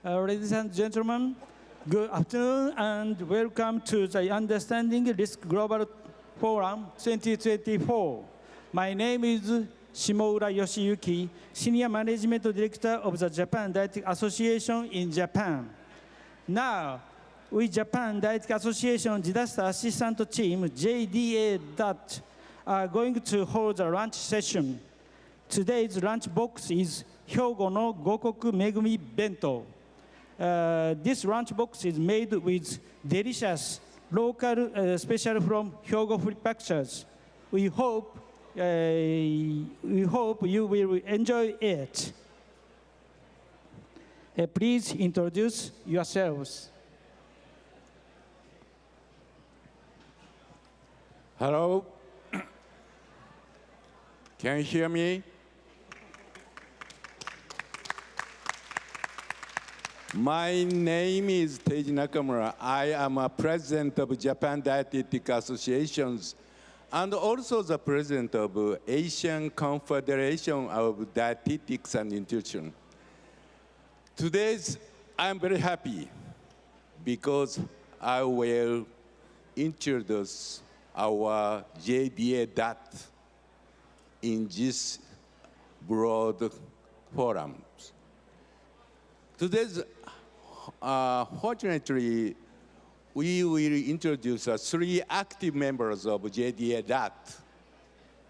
Ladies and gentlemen, good afternoon and welcome to the Understanding Risk Global Forum 2024. My name is Shimoura Yoshiyuki, Senior Management Director of the Japan Diabetic Association in Japan. Now, we Japan Diabetic Association Disaster Assistance Team, JDA, that are going to hold a lunch session. Today's lunch box is Hyogo no Gokoku Megumi Bento. This lunch box is made with delicious local special from Hyogo Prefectures. We hope you will enjoy it. Please introduce yourselves. Hello. Can you hear me? My name is Teiji Nakamura. I am a president of Japan Dietetic Associations and also the president of Asian Confederation of Dietetics and Nutrition. Today, I'm very happy because I will introduce our JDA DAT in this broad forum. Today, fortunately, we will introduce three active members of JDA DAT.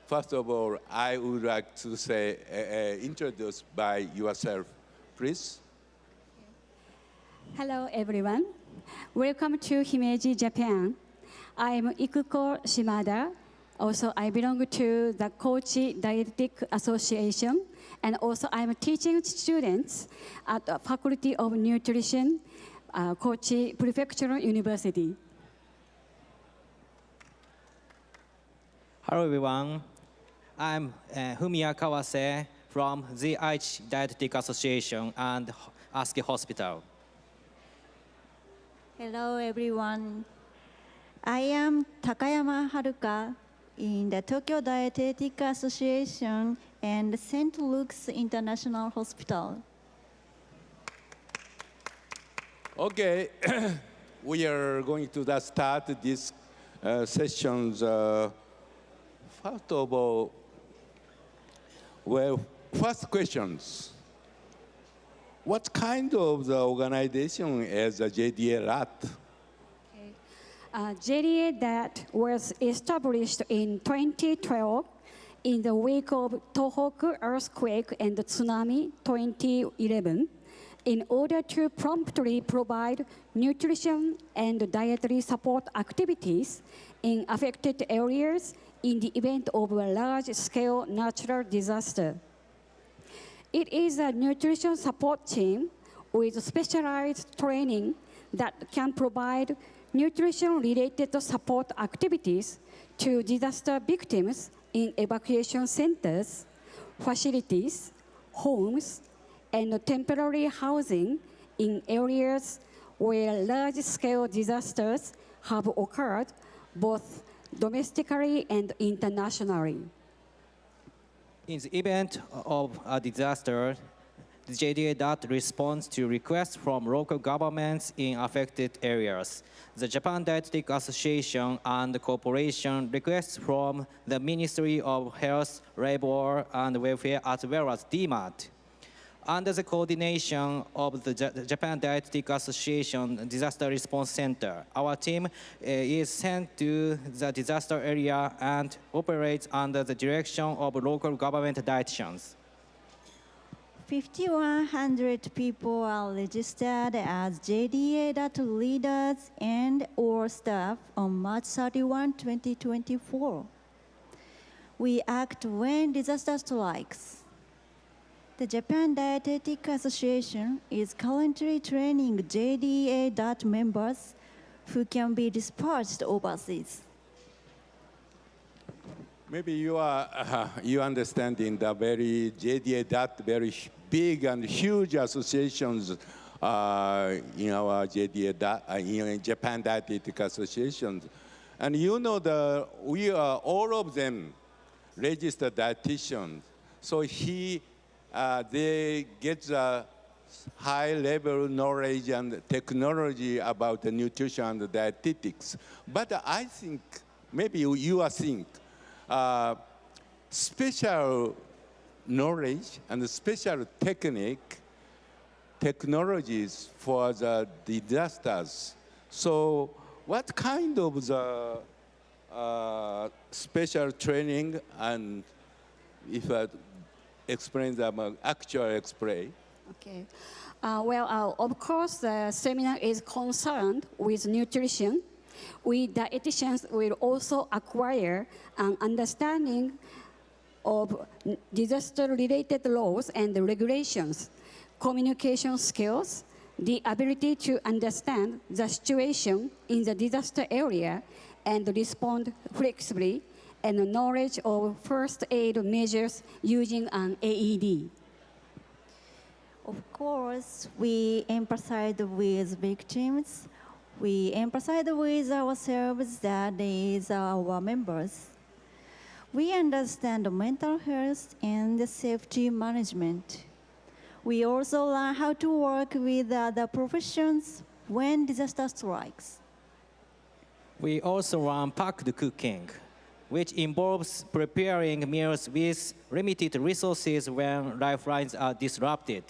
First of all, I would like to say, introduce by yourself, please. Hello, everyone. Welcome to Himeji, Japan. I'm Ikuko Shimada. Also, I belong to the Kochi Dietetic Association, and also I'm teaching students at the Faculty of Nutrition, Kochi Prefectural University. Hello, everyone. I'm Fumiya Kawase from the Aichi Dietetic Association and Asuki Hospital. Hello, everyone. I am Takayama Haruka in the Tokyo Dietetic Association and St. Luke's International Hospital. Okay, we are going to start this sessions. First of all, first questions. What kind of the organization is the JDA RAT? JDA that was established in 2012 in the wake of Tohoku earthquake and tsunami 2011 in order to promptly provide nutrition and dietary support activities in affected areas in the event of a large-scale natural disaster. It is a nutrition support team with specialized training that can provide nutrition-related support activities to disaster victims in evacuation centers, facilities, homes, and temporary housing in areas where large-scale disasters have occurred, both domestically and internationally. In the event of a disaster, the JDA DAT responds to requests from local governments in affected areas. The Japan Dietetic Association and Corporation requests from the Ministry of Health, Labor and Welfare as well as DMAT. Under the coordination of the Japan Dietetic Association Disaster Response Center, our team is sent to the disaster area and operates under the direction of local government dietitians. 5,100 people are registered as JDA DAT leaders and or staff on March 31, 2024. We act when disaster strikes. The Japan Dietetic Association is currently training JDA DAT members who can be dispatched overseas. Maybe you understanding the very JDA DAT very big and huge associations in our JDA DAT, in Japan Dietetic Associations, and you know we are all of them registered dietitians. So they get the high-level knowledge and technology about the nutrition and dietetics. But I think, maybe you are think, special knowledge and special technologies for the disasters. So what kind of the special training, and if I explain them, actual explain? Okay. Of course, the seminar is concerned with nutrition. We dietitians will also acquire an understanding of disaster-related laws and regulations, communication skills, the ability to understand the situation in the disaster area and respond flexibly, and the knowledge of first aid measures using an AED. Of course, we empathize with victims. We empathize with ourselves, that is our members. We understand mental health and safety management. We also learn how to work with other professions when disaster strikes. We also run packed cooking, which involves preparing meals with limited resources when lifelines are disrupted.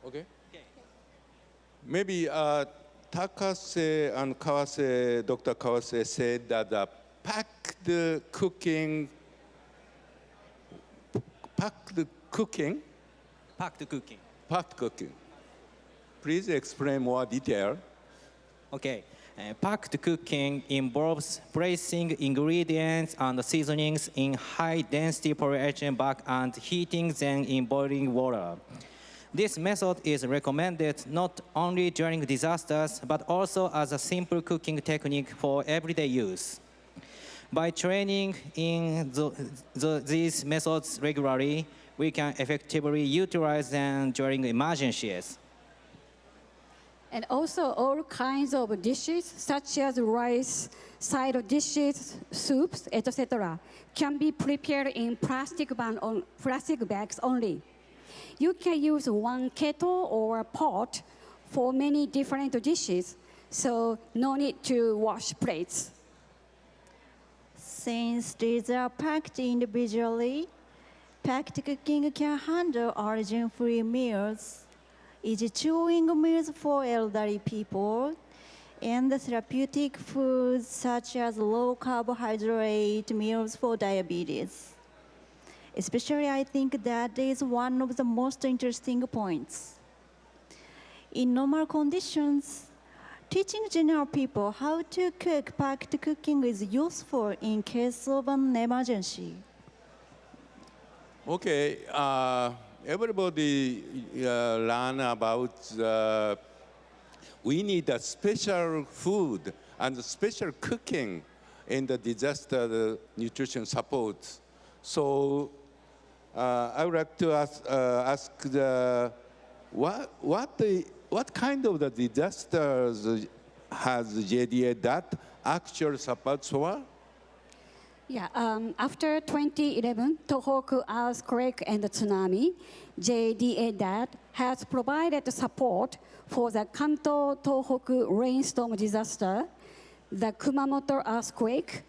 Okay. Maybe Takase and Kawase, Dr. Kawase said that the packed cooking. Packed cooking. Please explain more detail. Okay. Packed cooking involves placing ingredients and seasonings in high-density polyethylene bag and heating them in boiling water. This method is recommended not only during disasters, but also as a simple cooking technique for everyday use. By training in these methods regularly, we can effectively utilize them during emergencies. And also all kinds of dishes, such as rice, side dishes, soups, etc., can be prepared in plastic bags only. You can use one kettle or pot for many different dishes, so no need to wash plates. Since these are packed individually, packed cooking can handle allergen-free meals, easy chewing meals for elderly people, and the therapeutic foods such as low carbohydrate meals for diabetes. Especially, I think that is one of the most interesting points. In normal conditions, teaching general people how to cook packed cooking is useful in case of an emergency. Okay, everybody learn about we need a special food and special cooking in the disaster nutrition support. So I would like to ask what kind of the disasters has JDA that actual supports for? Yeah, after 2011 Tohoku earthquake and tsunami, JDA DAT has provided support for the Kanto Tohoku rainstorm disaster, the Kumamoto earthquake,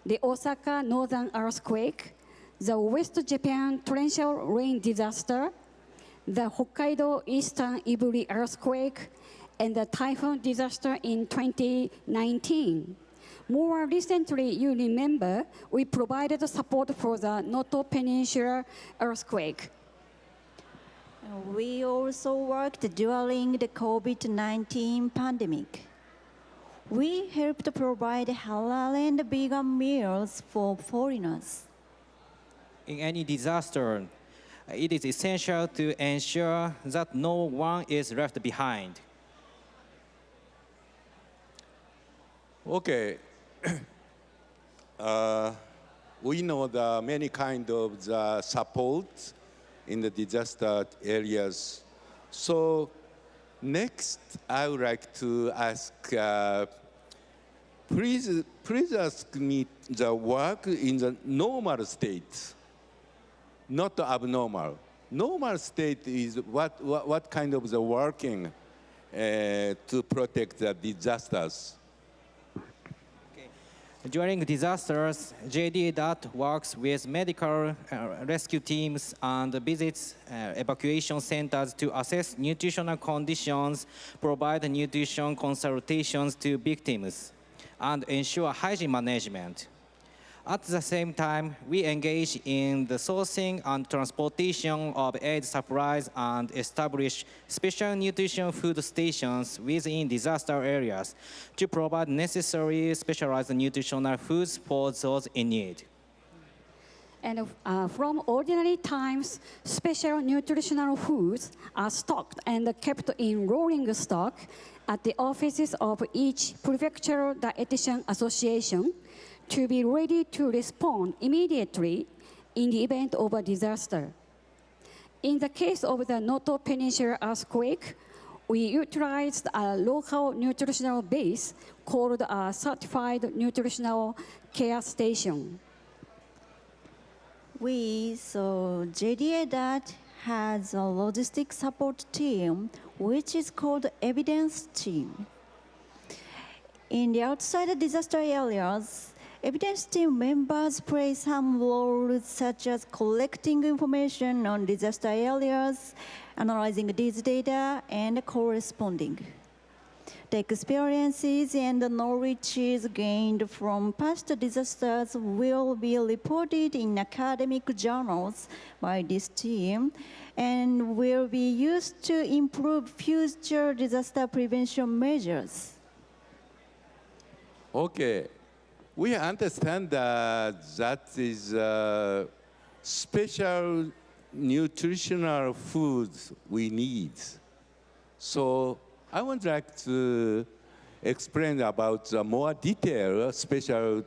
the Osaka northern earthquake, the West Japan torrential rain disaster, the Hokkaido eastern Iburi earthquake, and the typhoon disaster in 2019. More recently, you remember, we provided support for the Noto Peninsula earthquake. We also worked during the COVID-19 pandemic. We helped provide halal and vegan meals for foreigners. In any disaster, it is essential to ensure that no one is left behind. Okay. We know the many kind of the support in the disaster areas. So next, I would like to ask, please ask me the work in the normal state, not abnormal. normal state is what kind of the working to protect the disasters? During disasters, JDA works with medical rescue teams and visits evacuation centers to assess nutritional conditions, provide nutrition consultations to victims, and ensure hygiene management. At the same time, we engage in the sourcing and transportation of aid supplies and establish special nutrition food stations within disaster areas to provide necessary specialized nutritional foods for those in need. And from ordinary times, special nutritional foods are stocked and kept in rolling stock at the offices of each prefectural dietitian association to be ready to respond immediately in the event of a disaster. In the case of the Noto Peninsula earthquake, we utilized a local nutritional base called a Certified Nutritional Care Station. JDA that has a logistic support team, which is called evidence team. In the outside disaster areas, evidence team members play some roles such as collecting information on disaster areas, analyzing these data, and corresponding. The experiences and the knowledge gained from past disasters will be reported in academic journals by this team and will be used to improve future disaster prevention measures. Okay. We understand that is special nutritional foods we need. So I would like to explain about more detailed special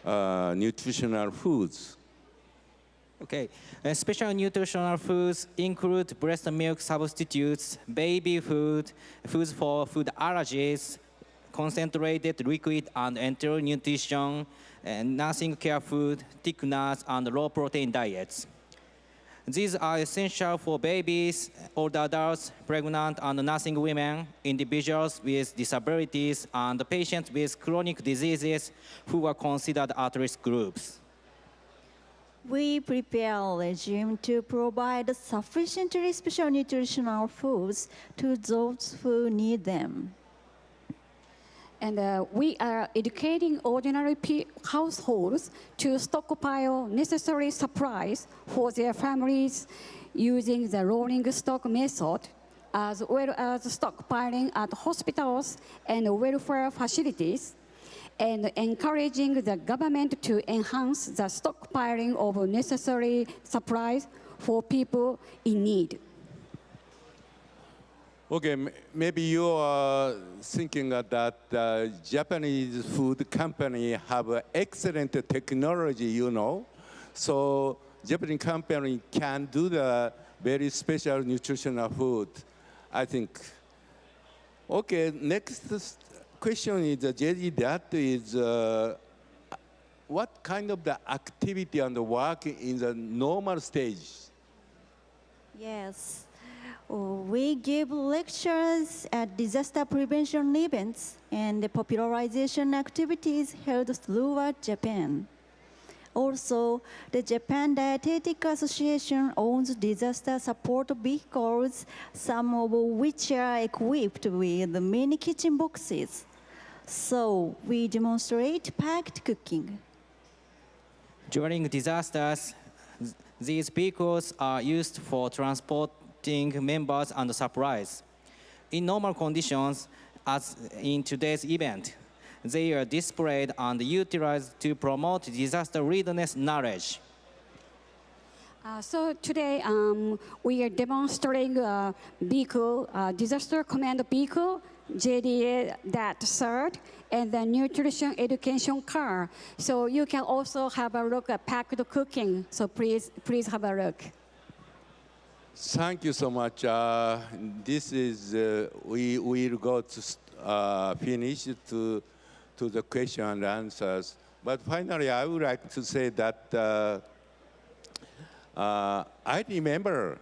nutritional foods. Okay, special nutritional foods include breast milk substitutes, baby food, foods for food allergies, concentrated liquid and enteral nutrition, and nursing care food, thickeners, and low protein diets. These are essential for babies, older adults, pregnant and nursing women, individuals with disabilities, and patients with chronic diseases who are considered at-risk groups. We prepare a regime to provide sufficiently special nutritional foods to those who need them. And we are educating ordinary households to stockpile necessary supplies for their families using the rolling stock method, as well as stockpiling at hospitals and welfare facilities, and encouraging the government to enhance the stockpiling of necessary supplies for people in need. Okay, maybe you are thinking that Japanese food company have excellent technology, you know. So Japanese company can do the very special nutritional food, I think. Okay, next question is, JD, that is, what kind of the activity and the work in the normal stage? Yes. We give lectures at disaster prevention events and the popularization activities held throughout Japan. Also, the Japan Dietetic Association owns disaster support vehicles, some of which are equipped with mini kitchen boxes. So we demonstrate packed cooking. During disasters, these vehicles are used for transporting members and supplies. In normal conditions, as in today's event, they are displayed and utilized to promote disaster readiness knowledge. So today we are demonstrating a vehicle, disaster command vehicle, JDA that third, and the nutrition education car. So you can also have a look at packed cooking. So please have a look. Thank you so much. This is, we will go to finish to the question and answers. But finally, I would like to say that I remember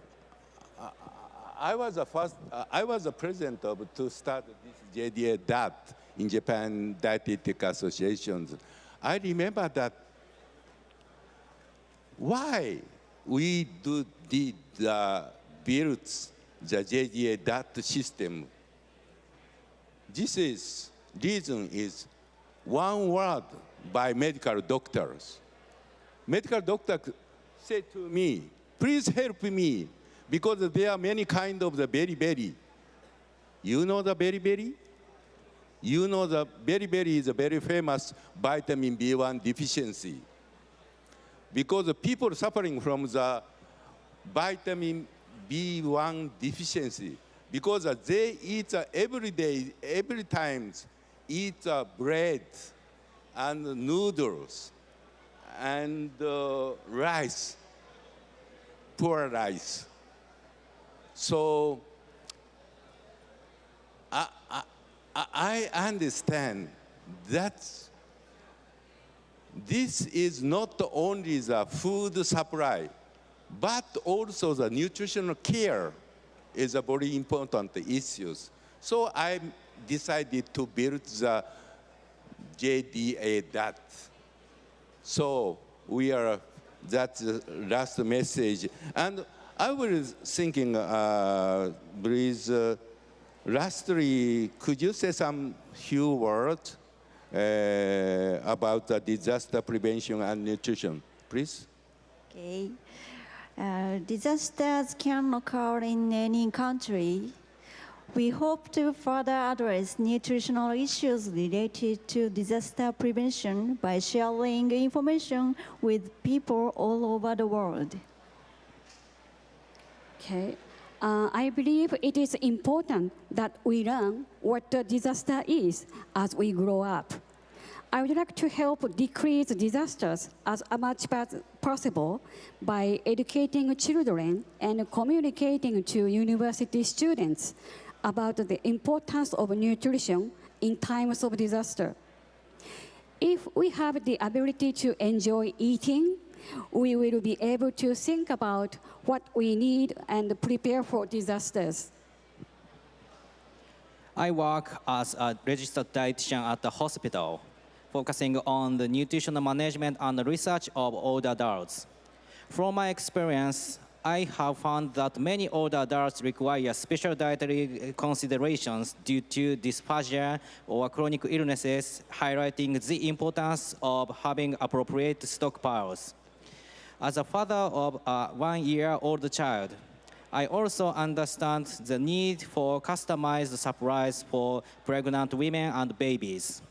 I was the first. I was the president of to start this JDA DAT in Japan Dietetic Associations. I remember that. Why we did build the JDA DAT system? Reason is one word by medical doctors. Medical doctor said to me, please help me, because there are many kind of the beriberi. You know the beriberi? You know the beriberi is a very famous vitamin B1 deficiency. Because the people suffering from the vitamin B1 deficiency, because they eat every day, every time, eat bread and noodles and rice, poor rice. So I understand that this is not only the food supply, but also the nutritional care is a very important issue. So I decided to build the JDA DAT. So that's the last message. And I was thinking, please, lastly, could you say some few words about the disaster prevention and nutrition, please? Okay. Disasters can occur in any country. We hope to further address nutritional issues related to disaster prevention by sharing information with people all over the world. Okay. I believe it is important that we learn what a disaster is as we grow up. I would like to help decrease disasters as much as possible by educating children and communicating to university students about the importance of nutrition in times of disaster. If we have the ability to enjoy eating, we will be able to think about what we need and prepare for disasters. I work as a registered dietitian at the hospital, focusing on the nutritional management and research of older adults. From my experience, I have found that many older adults require special dietary considerations due to dysphagia or chronic illnesses, highlighting the importance of having appropriate stockpiles. As a father of a 1-year-old child, I also understand the need for customized supplies for pregnant women and babies.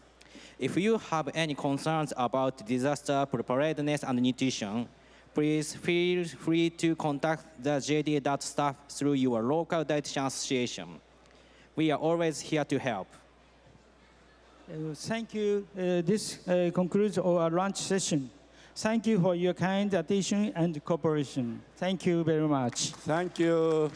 If you have any concerns about disaster preparedness and nutrition, please feel free to contact the JDA DAT staff through your local dietitian association. We are always here to help. Thank you. This concludes our lunch session. Thank you for your kind attention and cooperation. Thank you very much. Thank you.